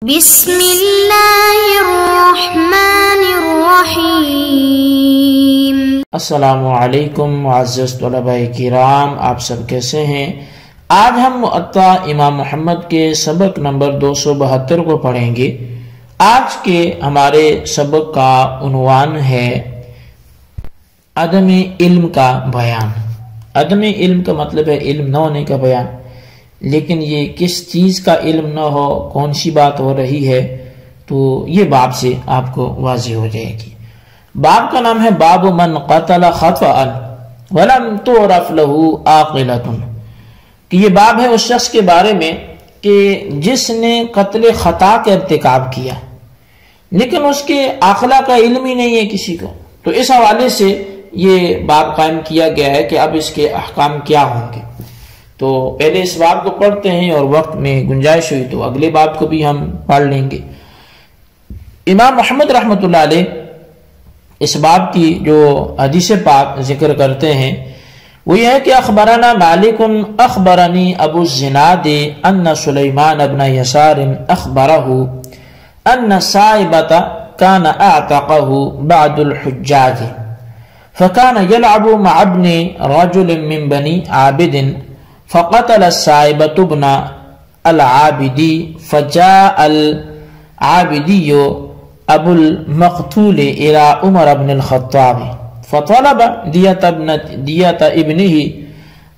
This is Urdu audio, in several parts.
بسم اللہ الرحمن الرحیم۔ السلام علیکم معزز طلباء کرام، آپ سب کیسے ہیں؟ آج ہم مؤطا امام محمد کے سبق نمبر 272 کو پڑھیں گے۔ آج کے ہمارے سبق کا عنوان ہے عدم علم کا بیان۔ عدم علم کا مطلب ہے علم نہ ہونے کا بیان، لیکن یہ کس چیز کا علم نہ ہو، کون سی بات ہو رہی ہے، تو یہ باب سے آپ کو واضح ہو جائے گی۔ باب کا نام ہے باب من قتل خطأ ولم تعرف له عاقلۃ، کہ یہ باب ہے اس شخص کے بارے میں کہ جس نے قتل خطا کا ارتکاب کیا لیکن اس کے عاقلہ کا علم ہی نہیں ہے کسی کو۔ تو اس حوالے سے یہ باب قائم کیا گیا ہے کہ اب اس کے احکام کیا ہوں گے۔ تو پہلے اس باب کو پڑھتے ہیں، اور وقت میں گنجائش ہوئی تو اگلے باب کو بھی ہم پڑھ لیں گے۔ امام محمد رحمۃ اللہ علیہ اس باب کی جو حدیث پاک ذکر کرتے ہیں وہ یہ ہے کہ اخبرنا مالک اخبرنی ابو الزناد ان سلیمان بن یسار اخبرہ ان صائبۃ کان اعتقہ بعد الحجاج فكان يلعب مع ابن رجل من بني عابد فقتل الصائبة ابن العابدي فجاء العابدي ابو المقتول الى عمر بن الخطاب فطلب دية ابنه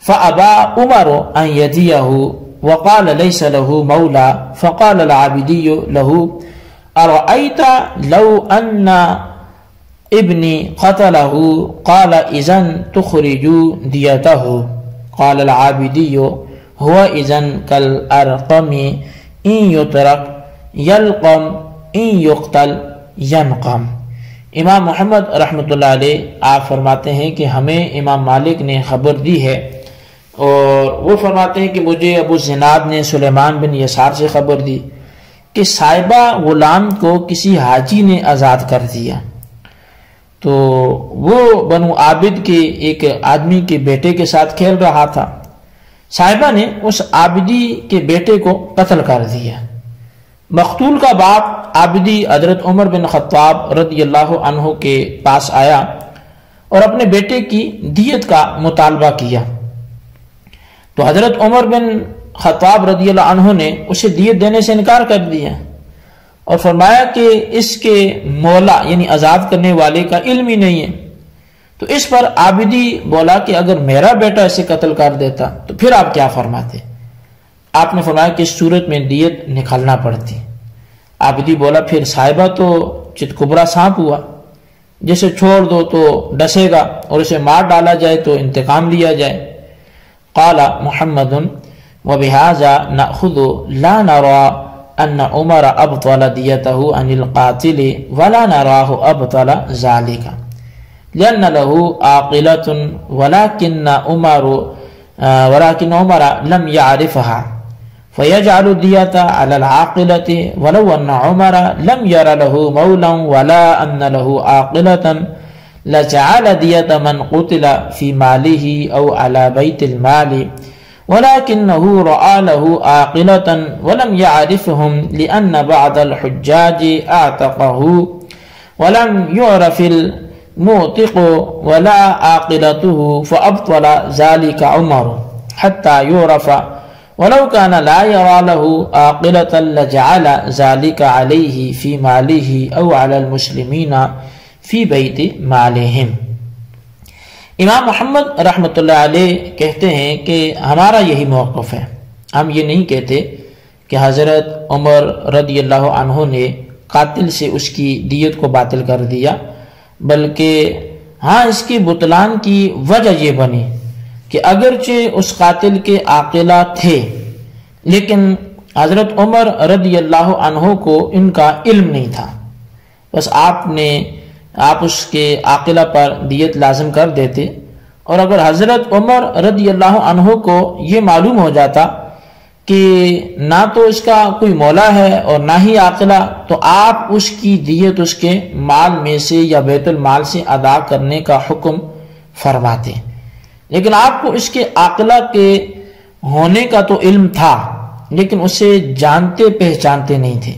فابى عمر ان يديه وقال ليس له مولى فقال العابدي له أرأيت لو أن ابني قتله قال إذن تخرجوا ديته قال العابدي هو إذن كالأرقم إن يترك يلقم إن يقتل ينقم۔ امام محمد رحمۃ اللہ علیہ آپ فرماتے ہیں کہ ہمیں امام مالک نے خبر دی ہے، اور وہ فرماتے ہیں کہ مجھے ابو زناد نے سلیمان بن یسار سے خبر دی کہ صائبہ غلام کو کسی حاجی نے آزاد کر دیا۔ تو وہ بنو عابد کے ایک آدمی کے بیٹے کے ساتھ کھیل رہا تھا، صاحبہ نے اس عابدی کے بیٹے کو قتل کر دیا۔ مقتول کا باپ عابدی حضرت عمر بن خطاب رضی اللہ عنہ کے پاس آیا اور اپنے بیٹے کی دیت کا مطالبہ کیا، تو حضرت عمر بن خطاب رضی اللہ عنہ نے اسے دیت دینے سے انکار کر دیا اور فرمایا کہ اس کے مولا یعنی آزاد کرنے والے کا علم ہی نہیں ہے۔ تو اس پر عابدی بولا کہ اگر میرا بیٹا اسے قتل کر دیتا تو پھر آپ کیا فرماتے؟ آپ نے فرمایا کہ اس صورت میں دیت نکالنا پڑتی۔ عابدی بولا پھر صاحبہ تو چت کبرا سانپ ہوا، جسے چھوڑ دو تو ڈسے گا اور اسے مار ڈالا جائے تو انتقام لیا جائے۔ قال محمد وبهذا نأخذ لا نرى ان عمر ابطل دیته عن القاتل ولا نراه ابطل ذلك لأن له عاقلة ولكن عمر لم يعرفها فيجعل الدية على العاقلة ولو أن عمر لم ير له مولا ولا أن له عاقلة لجعل دية من قتل في ماله أو على بيت المال ولكنه رأى له عاقلة ولم يعرفهم لأن بعض الحجاج اعتقه ولم يعرف المعتق ولا عاقلته فأبطل ذلك عمر حتى يعرف ولو كان لا يرى له عاقلة لجعل ذلك عليه في ماله أو على المسلمين في بيت مالهم۔ امام محمد رحمۃ اللہ علیہ کہتے ہیں کہ ہمارا یہی موقف ہے، ہم یہ نہیں کہتے کہ حضرت عمر رضی اللہ عنہ نے قاتل سے اس کی دیت کو باطل کر دیا، بلکہ ہاں اس کی بطلان کی وجہ یہ بنی کہ اگرچہ اس قاتل کے عاقلہ تھے لیکن حضرت عمر رضی اللہ عنہ کو ان کا علم نہیں تھا، بس آپ اس کے عاقلہ پر دیت لازم کر دیتے، اور اگر حضرت عمر رضی اللہ عنہ کو یہ معلوم ہو جاتا کہ نہ تو اس کا کوئی مولا ہے اور نہ ہی عاقلہ، تو آپ اس کی دیت اس کے مال میں سے یا بیت المال سے ادا کرنے کا حکم فرماتے، لیکن آپ کو اس کے عاقلہ کے ہونے کا تو علم تھا لیکن اسے جانتے پہچانتے نہیں تھے۔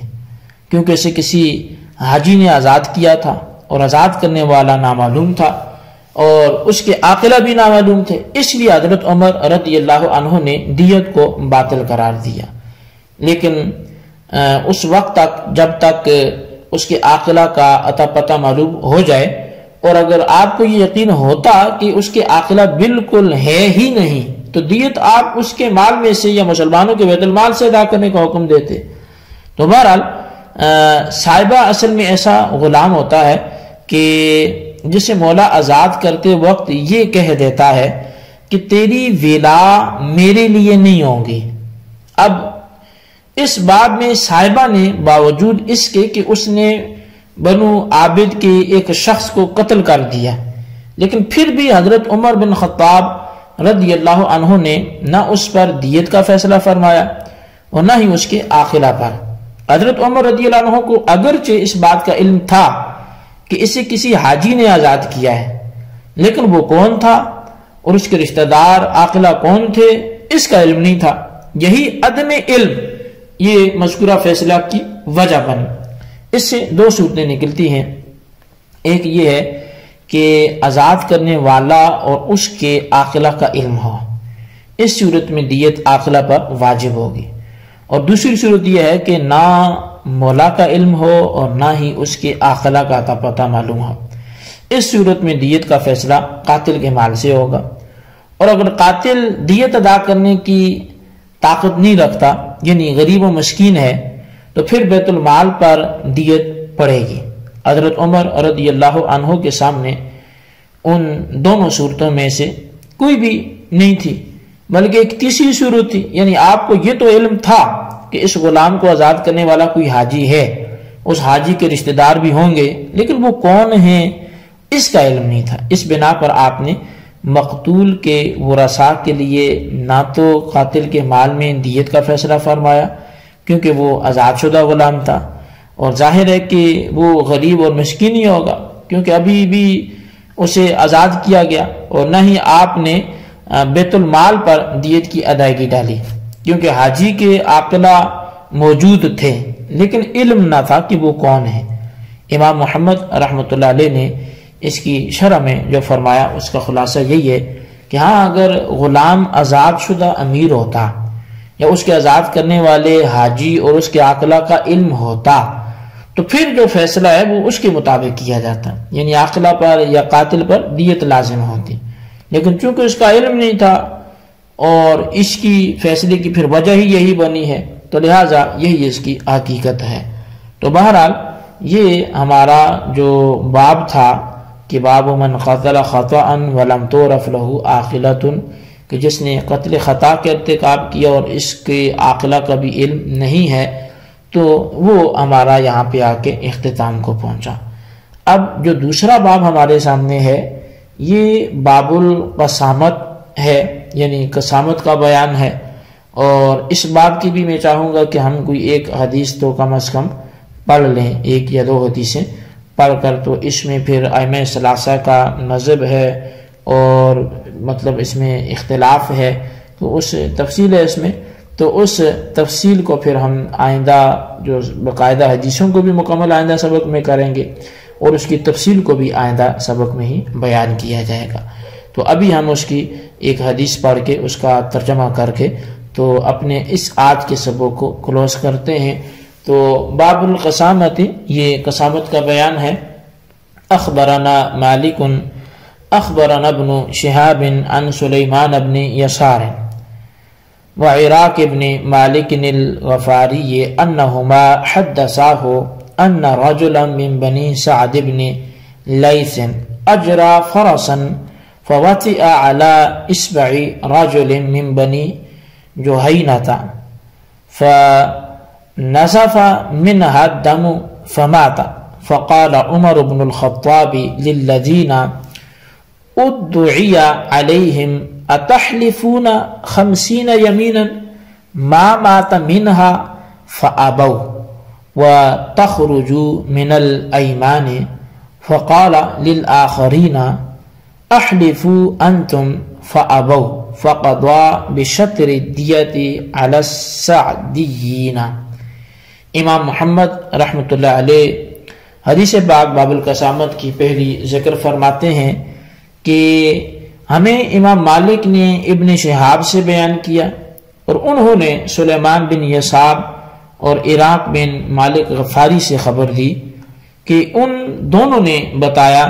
کیونکہ اسے کسی حاجی نے آزاد کیا تھا اور آزاد کرنے والا نامعلوم تھا اور اس کے عاقلہ بھی نامعلوم تھے، اس لیے حضرت عمر رضی اللہ عنہ نے دیت کو باطل قرار دیا۔ لیکن اس وقت تک جب تک اس کے عاقلہ کا عطا پتہ معلوم ہو جائے، اور اگر آپ کو یہ یقین ہوتا کہ اس کے عاقلہ بالکل ہے ہی نہیں تو دیت آپ اس کے مال میں سے یا مسلمانوں کے بیت المال سے ادا کرنے کا حکم دیتے۔ تو بہرحال صاحبہ اصل میں ایسا غلام ہوتا ہے کہ جسے مولا آزاد کرتے وقت یہ کہہ دیتا ہے کہ تیری ولا میرے لیے نہیں ہوگی۔ اب اس باب میں صاحبہ نے باوجود اس کے کہ اس نے بنو عابد کے ایک شخص کو قتل کر دیا، لیکن پھر بھی حضرت عمر بن خطاب رضی اللہ عنہ نے نہ اس پر دیت کا فیصلہ فرمایا اور نہ ہی اس کے عاقلہ پر۔ حضرت عمر رضی اللہ عنہ کو اگرچہ اس بات کا علم تھا کہ اسے کسی حاجی نے آزاد کیا ہے، لیکن وہ کون تھا اور اس کے رشتہ دار عاقلہ کون تھے اس کا علم نہیں تھا۔ یہی عدم علم یہ مذکورہ فیصلہ کی وجہ بنی۔ اس سے دو صورتیں نکلتی ہیں، ایک یہ ہے کہ آزاد کرنے والا اور اس کے عاقلہ کا علم ہو، اس صورت میں دیت عاقلہ پر واجب ہوگی، اور دوسری صورت یہ ہے کہ نہ مولا کا علم ہو اور نہ ہی اس کے عاقلہ کا عطا پتہ معلوم ہو، اس صورت میں دیت کا فیصلہ قاتل کے مال سے ہوگا۔ اور اگر قاتل دیت ادا کرنے کی طاقت نہیں رکھتا یعنی غریب و مسکین ہے تو پھر بیت المال پر دیت پڑے گی۔ حضرت عمر رضی اللہ عنہ کے سامنے ان دونوں صورتوں میں سے کوئی بھی نہیں تھی، بلکہ ایک تیسری صورت تھی، یعنی آپ کو یہ تو علم تھا کہ اس غلام کو آزاد کرنے والا کوئی حاجی ہے، اس حاجی کے رشتہ دار بھی ہوں گے، لیکن وہ کون ہیں اس کا علم نہیں تھا۔ اس بنا پر آپ نے مقتول کے ورثاء کے لیے نہ تو قاتل کے مال میں دیت کا فیصلہ فرمایا کیونکہ وہ آزاد شدہ غلام تھا، اور ظاہر ہے کہ وہ غریب اور مسکین ہی ہوگا کیونکہ ابھی بھی اسے آزاد کیا گیا، اور نہ ہی آپ نے بیت المال پر دیت کی ادائیگی ڈالی کیونکہ حاجی کے عاقلہ موجود تھے لیکن علم نہ تھا کہ وہ کون ہے۔ امام محمد رحمۃ اللہ علیہ نے اس کی شرح میں جو فرمایا اس کا خلاصہ یہی ہے کہ ہاں اگر غلام آزاد شدہ امیر ہوتا یا اس کے آزاد کرنے والے حاجی اور اس کے عاقلہ کا علم ہوتا تو پھر جو فیصلہ ہے وہ اس کے مطابق کیا جاتا، یعنی عاقلہ پر یا قاتل پر دیت لازم ہوتی، لیکن چونکہ اس کا علم نہیں تھا اور اس کی فیصلے کی پھر وجہ ہی یہی بنی ہے تو لہٰذا یہی اس کی حقیقت ہے۔ تو بہرحال یہ ہمارا جو باب تھا کہ باب من قتل خطأ ولم تعرف له عاقلة، کہ جس نے قتل خطا کا ارتکاب کیا اور اس کے عاقلہ کا بھی علم نہیں ہے، تو وہ ہمارا یہاں پہ آ کے اختتام کو پہنچا۔ اب جو دوسرا باب ہمارے سامنے ہے یہ باب القسامت ہے، یعنی قسامت کا بیان ہے، اور اس باب کی بھی میں چاہوں گا کہ ہم کوئی ایک حدیث تو کم از کم پڑھ لیں، ایک یا دو حدیثیں پڑھ کر، تو اس میں پھر ائمہ ثلاثہ کا مذہب ہے اور مطلب اس میں اختلاف ہے، تو اس تفصیل ہے اس میں، تو اس تفصیل کو پھر ہم آئندہ جو باقاعدہ حدیثوں کو بھی مکمل آئندہ سبق میں کریں گے اور اس کی تفصیل کو بھی آئندہ سبق میں ہی بیان کیا جائے گا۔ تو ابھی ہم اس کی ایک حدیث پڑھ کے اس کا ترجمہ کر کے تو اپنے اس آج کے سبق کو کلوز کرتے ہیں۔ تو باب القسامت، یہ قسامت کا بیان ہے۔ اخبرنا مالک اخبرنا ابن شہاب عن سلیمان بن یسار وعراق بن مالک الغفاری انہما حدثاہ ان رجلا من بنی سعد بن لیث اجرى فرسا فوطئ على اصبع رجل من بني جهينة فنزف منها الدم فمات، فقال عمر بن الخطاب للذين ادعي عليهم اتحلفون 50 يمينا ما مات منها فأبوا وتخرجوا من الأيمان، فقال للآخرين احلفوا انتم فأبوا فقضى بشطر الدية على السعديين۔ امام محمد رحمۃ اللہ علیہ حدیث پاک باب القسامت کی پہلی ذکر فرماتے ہیں کہ ہمیں امام مالک نے ابن شہاب سے بیان کیا اور انہوں نے سلیمان بن یساب اور عراق بن مالک غفاری سے خبر دی کہ ان دونوں نے بتایا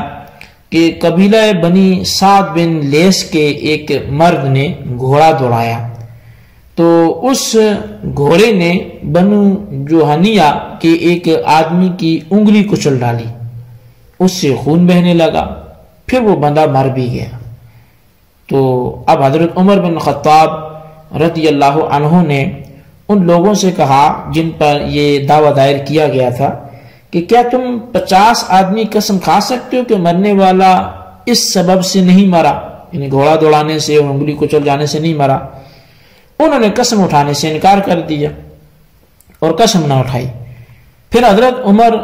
کہ قبیلہ بنی سعد بن لیس کے ایک مرد نے گھوڑا دوڑایا تو اس گھوڑے نے بنو جوہنیہ کے ایک آدمی کی انگلی کچل ڈالی، اس سے خون بہنے لگا، پھر وہ بندہ مر بھی گیا۔ تو اب حضرت عمر بن خطاب رضی اللہ عنہ نے ان لوگوں سے کہا جن پر یہ دعویٰ دائر کیا گیا تھا کہ کیا تم 50 آدمی قسم کھا سکتے ہو کہ مرنے والا اس سبب سے نہیں مرا، یعنی گھوڑا دوڑانے سے اور انگلی کچل جانے سے نہیں مرا؟ انہوں نے قسم اٹھانے سے انکار کر دیا اور قسم نہ اٹھائی۔ پھر حضرت عمر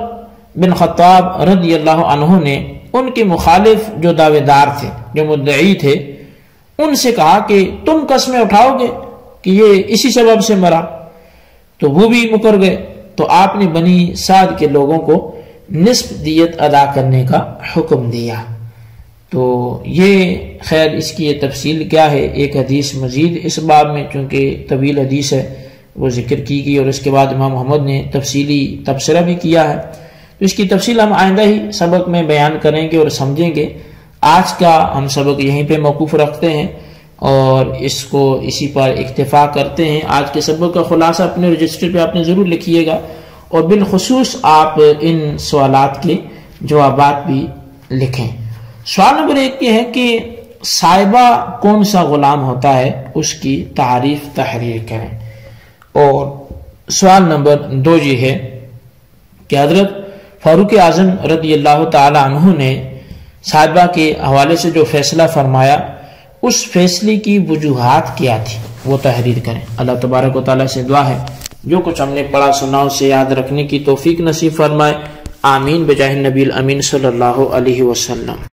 بن خطاب رضی اللہ عنہ نے ان کے مخالف جو دعوے دار تھے، جو مدعی تھے، ان سے کہا کہ تم قسمیں اٹھاؤ گے کہ یہ اسی سبب سے مرا؟ تو وہ بھی مکر گئے۔ تو آپ نے بنی سعد کے لوگوں کو نصف دیت ادا کرنے کا حکم دیا۔ تو یہ خیر اس کی یہ تفصیل کیا ہے، ایک حدیث مزید اس باب میں چونکہ طویل حدیث ہے وہ ذکر کی گئی، اور اس کے بعد امام محمد نے تفصیلی تبصرہ بھی کیا ہے، تو اس کی تفصیل ہم آئندہ ہی سبق میں بیان کریں گے اور سمجھیں گے۔ آج کا ہم سبق یہیں پہ موقوف رکھتے ہیں اور اس کو اسی پر اکتفا کرتے ہیں۔ آج کے سبق کا خلاصہ اپنے رجسٹر پہ آپ نے ضرور لکھیے گا، اور بالخصوص آپ ان سوالات کے جوابات بھی لکھیں۔ سوال نمبر 1 یہ ہے کہ صائبہ کون سا غلام ہوتا ہے، اس کی تعریف تحریر کریں۔ اور سوال نمبر 2 یہ ہے کہ حضرت فاروق اعظم رضی اللہ تعالی عنہ نے صائبہ کے حوالے سے جو فیصلہ فرمایا، اس فیصلے کی وجوہات کیا تھی، وہ تحریر کریں۔ اللہ تبارک و تعالیٰ سے دعا ہے جو کچھ ہم نے پڑھا سنا اسے یاد رکھنے کی توفیق نصیب فرمائے، آمین بجاہ النبی الامین صلی اللہ علیہ وسلم۔